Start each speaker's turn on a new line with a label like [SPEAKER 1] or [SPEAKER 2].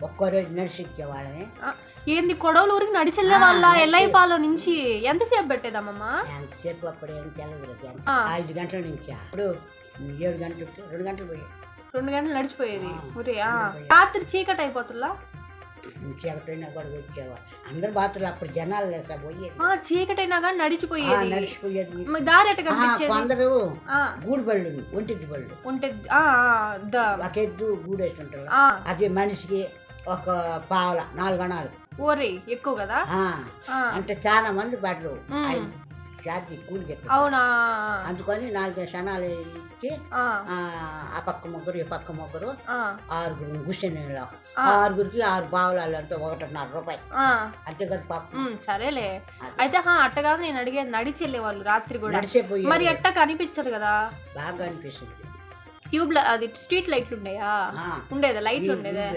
[SPEAKER 1] ఒక్కో రోజు నడిచి ఇచ్చేవాళ్ళని.
[SPEAKER 2] ఏంది కొడవలూరికి నడిచెళ్ళే వాళ్ళ ఎల్లయ్యపాలెం నుంచి ఎంతసేపు పెట్టేదమ్మా?
[SPEAKER 1] ఎంతసేపు అప్పుడు ఏం తెలదు. 5 గంటల నుంచి అప్పుడు 7 గంటలు 2 గంటలు పోయాయి.
[SPEAKER 2] 2 గంటలు నడిచిపోయేది. ఒరే రాత్రి చీకటి అయిపోతుందా?
[SPEAKER 1] చీకటైనా కూడా వచ్చేవా అందరు బాతులు అప్పుడు జనాలు లేసా పోయేది.
[SPEAKER 2] చీకటైనా కానీ నడిచిపోయేది.
[SPEAKER 1] నడిచిపోయేది.
[SPEAKER 2] దారి ఎట్ట కనిపించేది?
[SPEAKER 1] అందరూ గూడు బళ్ళు ఒంటికి బళ్ళు
[SPEAKER 2] ఉంటుంది.
[SPEAKER 1] ఒక ఎద్దు గూడేసి ఉంటారు. అది మనిషికి ఒక పావుల 4 గణాలు.
[SPEAKER 2] ఓరే ఎక్కువ కదా.
[SPEAKER 1] అంటే చాలా మంది పడరు జాతి కూలి చెప్పి.
[SPEAKER 2] అవునా?
[SPEAKER 1] అందుకని 4 క్షణాలు ఇచ్చి ఆ పక్క ముగ్గురు ఈ పక్క ముగ్గురు 6 కూర్చొని 6గురికి 6 పావులాలు అంటే 1.5 రూపాయి అంతే కదా పాపం.
[SPEAKER 2] సరేలే. అయితే అట్టగా నేను అడిగేది నడిచెళ్ళే వాళ్ళు రాత్రి కూడా
[SPEAKER 1] నడిచిపోయి
[SPEAKER 2] మరి ఎట్ట కనిపించదు కదా?
[SPEAKER 1] బాగా అనిపిస్తుంది.
[SPEAKER 2] ట్యూబ్ అది స్ట్రీట్ లైట్లు ఉండేయా? ఉండేదా? లైట్లు ఉండేదా?